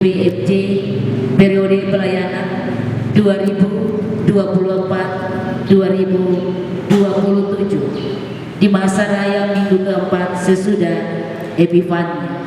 BMJ periode pelayanan 2024-2027 di masa raya minggu keempat sesudah Epifani.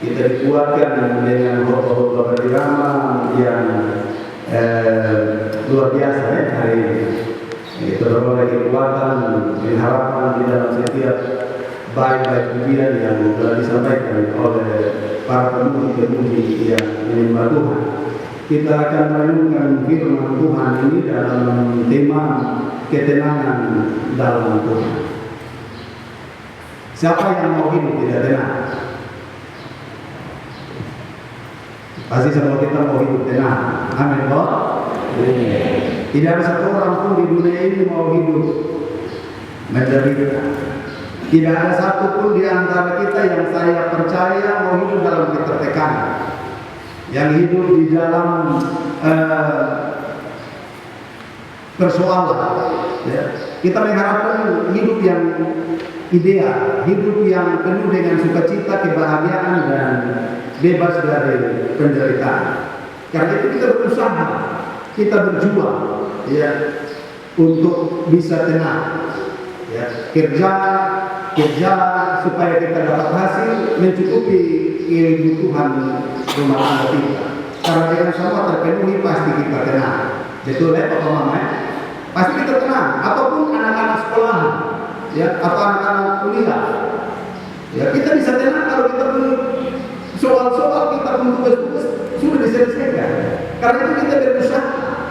Kita dikuatkan dengan khotbah berirama yang luar biasa hari ini. Itu berbagai kekuatan dan harapan di dalam setiap baik-baik pilihan yang telah disampaikan oleh para pemuji yang menyembah Tuhan. Kita akan merenungkan firman Tuhan ini dalam tema ketenangan dalam Tuhan. Siapa yang mau hidup tidak tenang? Pasti semua kita mau hidup tenang. Amin. Tidak ada satu orang pun di dunia ini mau hidup menderita. Tidak ada satu pun di antara kita yang saya percaya mau hidup dalam ketertekan, yang hidup di dalam persoalan. Ya. Kita mengharapkan hidup yang ideal, hidup yang penuh dengan sukacita, kebahagiaan dan bebas dari penderitaan. Karena itu kita berusaha, kita berjuang, ya, untuk bisa tenang, ya, kerja supaya kita dapat hasil mencukupi kebutuhan rumah tangga kita. Karena dengan semua terpenuhi pasti kita tenang. Betul ya Pak Mama? Pasti kita tenang. Ataupun anak-anak sekolah, ya, atau anak-anak kuliah, ya, kita bisa tenang kalau kita punya soal-soal, kita pun tugas-tugas sudah diselesaikan. Karena itu kita berusaha,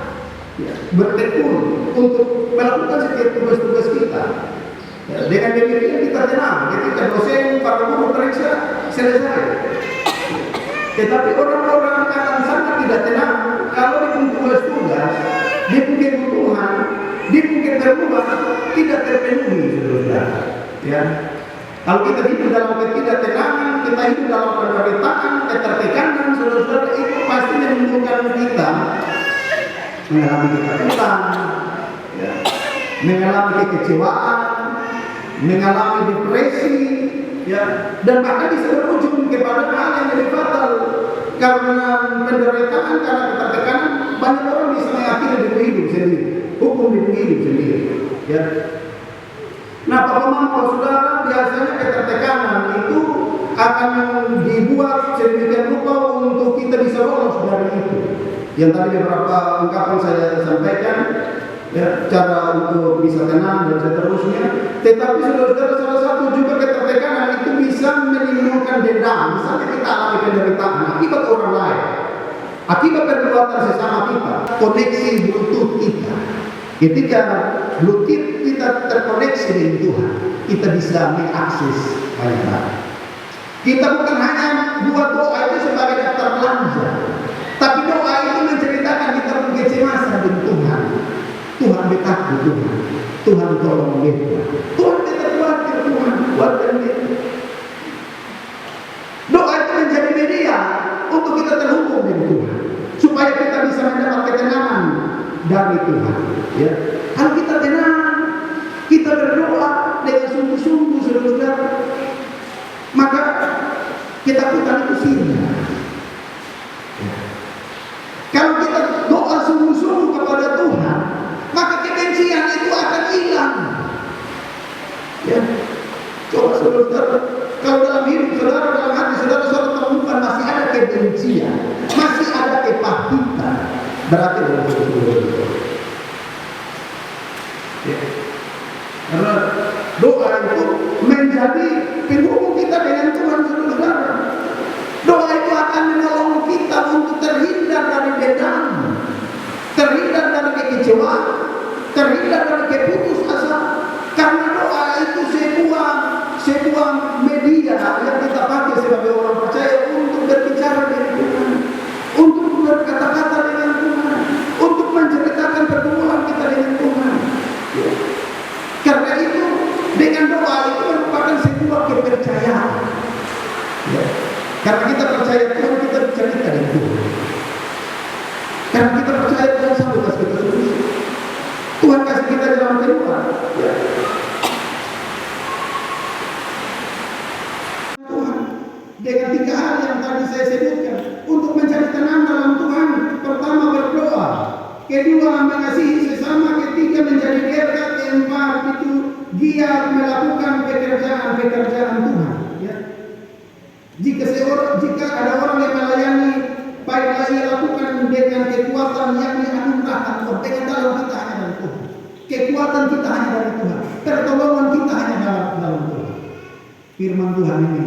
ya, bertekun untuk melakukan setiap tugas-tugas kita. Ya, dengan demikian kita tenang. Ketika dosen, para guru periksa selesai. Tetapi orang-orang akan sangat tidak tenang kalau di tugas-tugas, di kebutuhan, di keperluan tidak terpenuhi, saudara. Ya, Kalau kita hidup dalam ketidaktenangan, kita hidup dalam penderitaan, ketertekanan, saudara-saudara, itu pasti menimbulkan kita mengalami ketakutan, ya, mengalami kekecewaan, mengalami depresi, ya, dan bahkan bisa berujung kepada hal yang lebih fatal. Karena penderitaan, karena ketertekanan, banyak orang bisa mengakhiri hidup sendiri, hukum hidup sendiri, ya. Nah, Bapak Mama, saudara, biasanya ketertekanan itu akan dibuat sedemikian rupa untuk kita bisa lolos dari itu. Yang tadi beberapa ungkapan saya sampaikan, ya, cara untuk bisa tenang dan seterusnya. Tetapi saudara-saudara, salah satu juga ketertekanan itu bisa menimbulkan dendam. Misalnya kita alami penderitaan akibat orang lain, akibat perbuatan sesama kita, koneksi Bluetooth kita. Ketika Bluetooth kita terkoneksi dengan Tuhan, kita bisa mengakses banyak hal. Kita bukan hanya buat doa itu sebagai daftar belanja, tapi doa itu menceritakan kita punya kecemasan dengan Tuhan. Tuhan betapa Tuhan, Tuhan tolong beta, Tuhan kita khawatir Tuhan, kuatkan beta. Doa itu menjadi media untuk kita terhubung dengan Tuhan, supaya kita bisa mendapat ketenangan dari Tuhan. Ya, kalau kita tenang, kita berdoa dengan sungguh-sungguh, saudara-saudara, maka ketakutan itu sirna. Ya. Kalau kita doa sungguh-sungguh kepada Tuhan, maka kebencian itu akan hilang. Ya, coba saudara-saudara, kalau dalam hidup saudara, dalam hati saudara temukan masih ada kebencian, masih ada kepahitan, berarti dalam hidup saudara. Ya. Karena doa itu menjadi penghubung kita dengan Tuhan, saudara-saudara. Doa itu akan menolong kita untuk terhindar dari dendam, terhindar dari kekecewaan, terhindar dari keputusasaan. Karena doa itu sebuah media yang kita pakai sebagai orang percaya untuk berbicara dengan Tuhan, untuk berkata-kata dengan Tuhan, untuk menceritakan pergumulan kita dengan Tuhan. Ya. Karena itu dengan doa itu merupakan sebuah kepercayaan. Ya. Karena kita percaya Tuhan, kita bercerita dengan Tuhan. Karena kita percaya Tuhan sanggup kasih kita solusi. Tuhan kasih kita jalan keluar. Ya. Tuhan dengan 3 hal yang tadi saya sebutkan untuk mencari tenang dalam Tuhan. Pertama, berdoa. Kedua, mengasihi sesama. Ketiga, menjadi berkat. Keempat, itu giat melakukan pekerjaan Tuhan. Ya. Jika ada orang yang melayani, baiklah ia lakukan dengan kekuatan, yakni anugerah Allah. Dengan dalam kita hanya dari Tuhan. Kekuatan kita hanya dari Tuhan. Pertolongan kita hanya dalam Tuhan. Firman Tuhan ini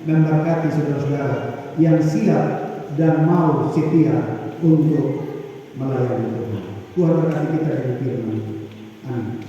memberkati saudara-saudara yang siap dan mau setia untuk melayani Tuhan. Tuhan berkati kita dengan firman. Amin.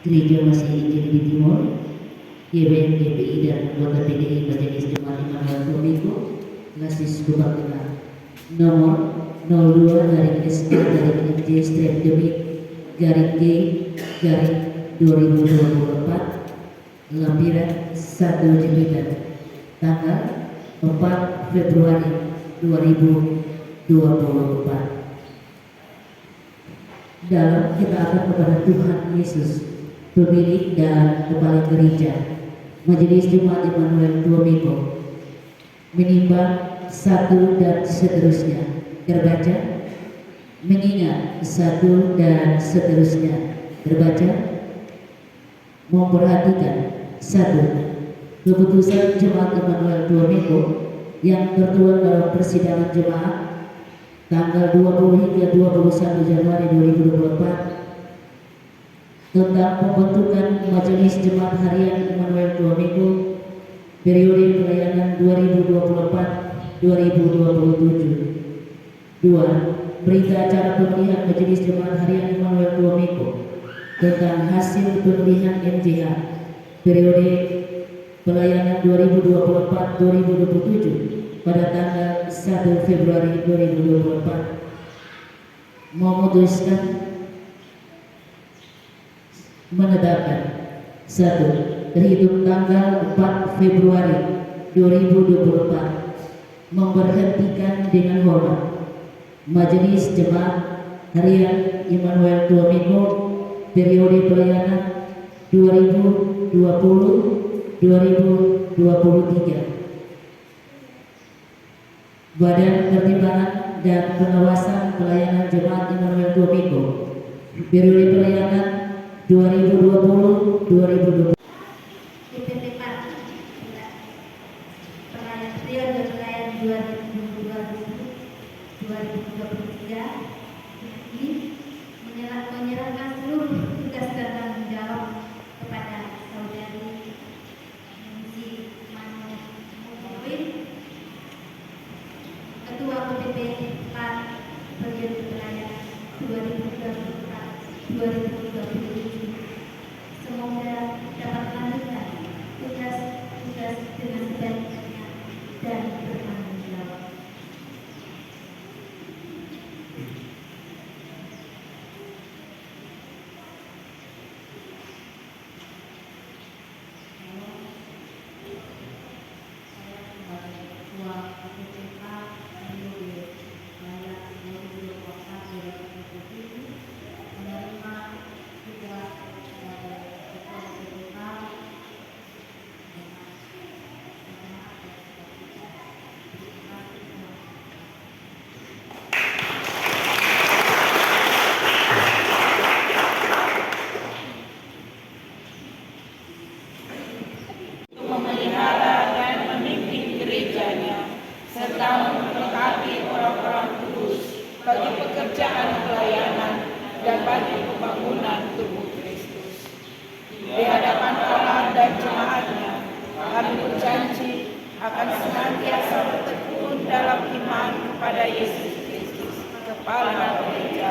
Gereja Masih Injil di Timur, GBM, GPI dan anggota PDI Majelis Jemaat Immanuel Tomiko, Lasis Kubakena nomor 02-SK-Demit-G-2024 lampiran 1 Jember, tanggal 4 Februari 2024. Dalam ketaatan kepada Tuhan Yesus, pemilik dan kepala gereja Majelis Jemaat Immanuel Tomiko, menimbang satu dan seterusnya, terbaca, mengingat satu dan seterusnya, terbaca, memperhatikan satu, keputusan Jemaat Immanuel Tomiko yang tertuang dalam persidangan jemaat tanggal 20 hingga 21 Januari 2024 tentang pembentukan Majelis Jemaat Harian Immanuel Tomiko periode pelayanan 2024-2027. 2. Berita acara pemilihan Majelis Jemaat Harian Immanuel Tomiko tentang hasil pemilihan MJH periode pelayanan 2024-2027 pada tanggal 1 Februari 2024 memutuskan menetapkan 1. Terhitung tanggal 4 Februari 2024 memberhentikan dengan hormat Majelis Jemaat Harian Immanuel Tomiko periode pelayanan 2020-2023. Badan Pertimbangan dan Pengawasan Pelayanan Jemaat Immanuel Tomiko periode pelayanan 2020-2024. IPP Pak pelayan periode pelayanan 2022-2023 ini menyerahkan seluruh tugas dan tanggung jawab kepada saudari Misi Manuel, Ketua KPP PAN periode pelayanan 2024-2027. Semoga dapat melanjutkan tugas-tugas dengan sebaik-baiknya dan bertanggung jawab. Memelihara dan memimpin gerejanya serta memberkati orang-orang kudus bagi pekerjaan pelayanan dan bagi pembangunan tubuh Kristus. Di hadapan Allah dan jemaatnya, kami berjanji akan senantiasa bertekun dalam iman kepada Yesus Kristus, Kepala Gereja,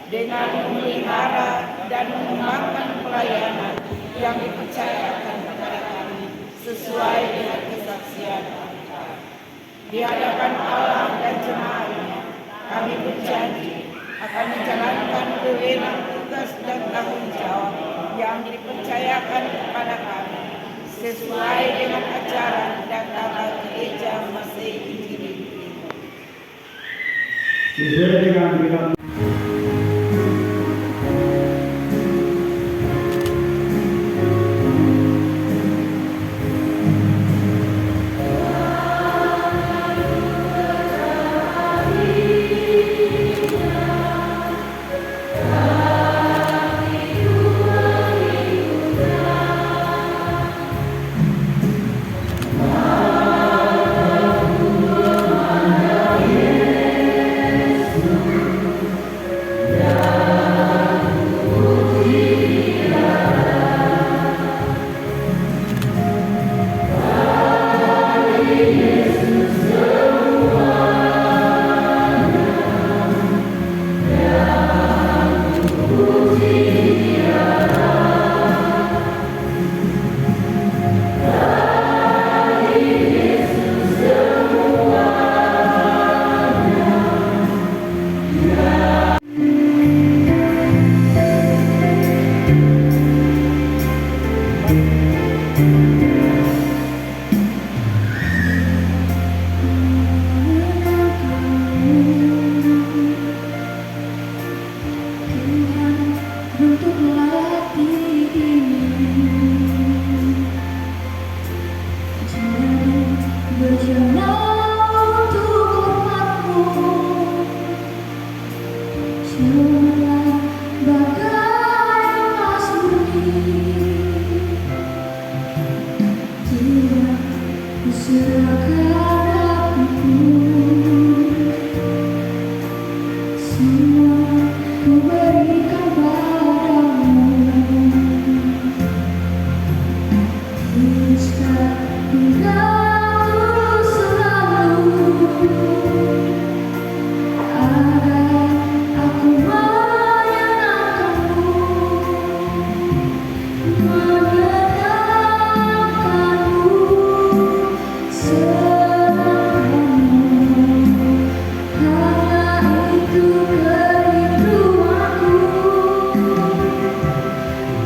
dengan memelihara dan mengembangkan pelayanan yang dipercayakan kepada kami sesuai dengan kesaksian kita. Di hadapan Allah dan jemaatnya, kami berjanji akan menjalankan kewenangan tugas dan tanggung jawab yang dipercayakan kepada kami sesuai dengan ajaran dan tata gereja Masih Injil di Timur. Sesuai dengan berita Bentuklah hati ini jadi berjalan untuk hormatmu. Cobalah bagai emas murni, tidak kuserahkan hatiku. Semua ku berikan padamu. Tuliskan hingga tulus selalu, agar aku menyenangkanmu, menyenangkanmu, senangkanmu. Hanya itu kerinduanku,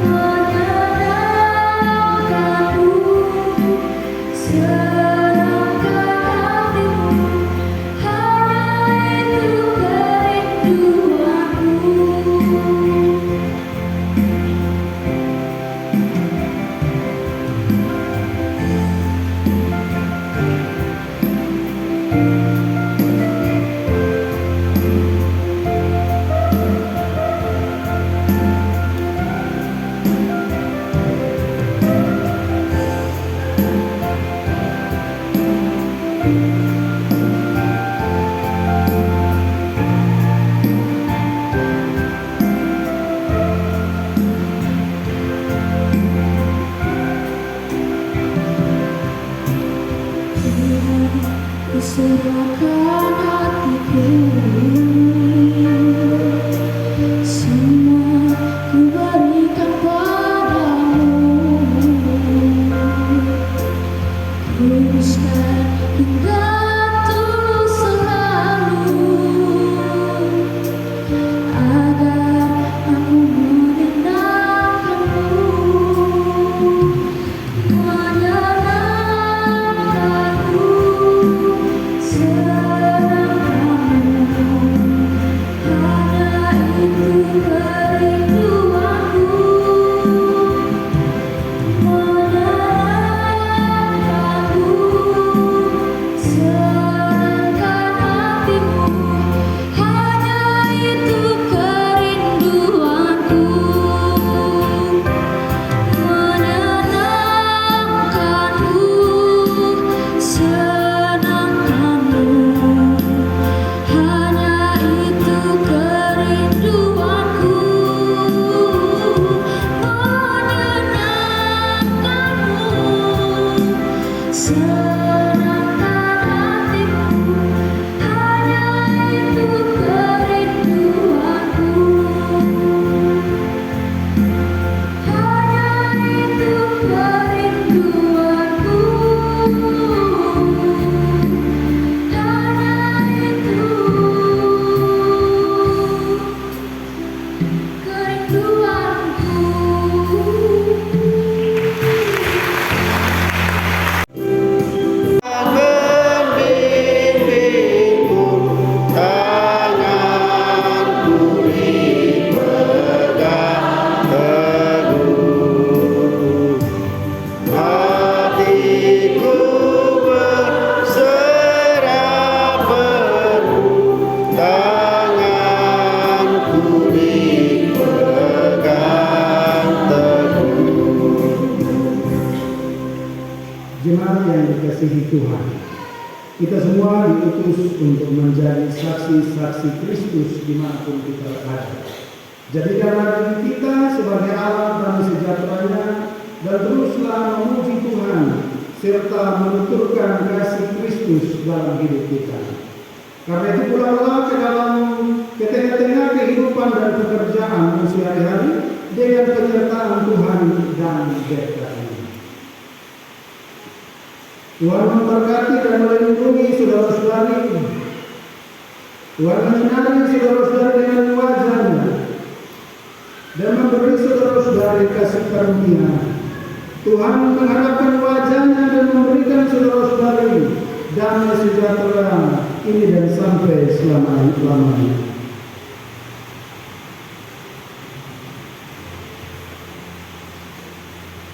menyenangkanmu, senangkan hatimu. Hanya itu kerinduanku. Kuserahkan hatiku, semua ku berikan padamu. Tuliskan hingga tulus selalu, agar aku menyenangkanmu, menyenangkanmu, senangkanmu. Hanya itu kerinduanku, menyenangkanmu, senangkan hatimu. Hanya itu kerinduanku, menyenangkanmu, senangkanmu. Hanya itu kerinduanku, menyenangkanmu, senangkan hatimu. Hanya itu kerinduanku, hanya itu kerinduanku, hanya itu Jemaat yang dikasihi Tuhan, kita semua diutus untuk menjadi saksi-saksi Kristus dimanapun kita berada. Jadikanlah diri kita sebagai alat damai sejahteranya dan teruslah memuji Tuhan serta menuturkan kasih Kristus dalam hidup kita. Karena itu pulanglah ke tengah-tengah kehidupan dan pekerjaan manusia hari-hari dengan penyertaan Tuhan dan berkat. Tuhan memberkati dan melindungi saudara-saudari. Tuhan menyinari saudara-saudari dengan wajah-Nya dan memberi saudara-saudari kasih karunia. Tuhan mengharapkan wajah-Nya dan memberikan saudara-saudari damai sejahtera ini dan sampai selama-lamanya.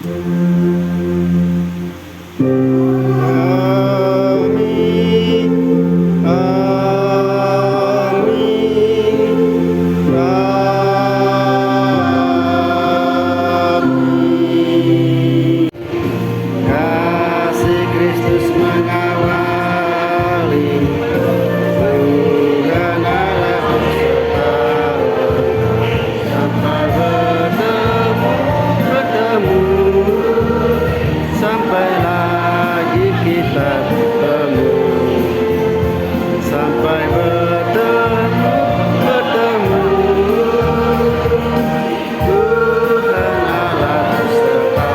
Amin. Amin. Kasih Kristus mengawali, Tuhan Allah berserta, sampai bertemu, sampai lagi kita bertemu, sampai bertemu, Tuhan Allah berserta.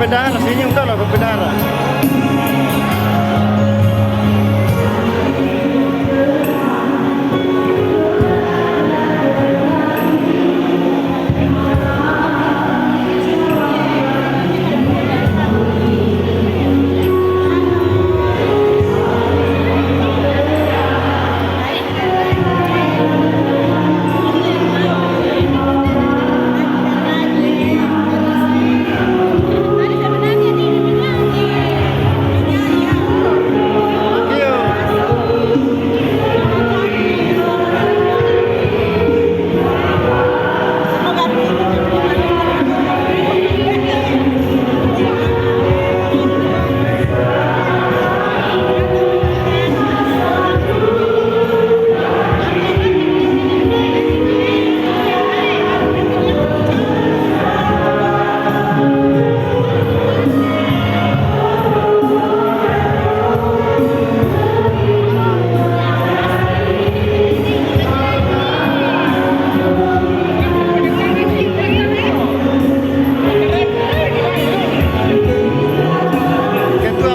Pedara, senyum kalau ke pedara.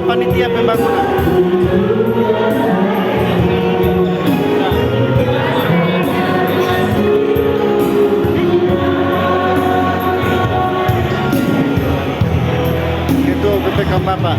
Panitia pembangunan. Itu BPK Bapak.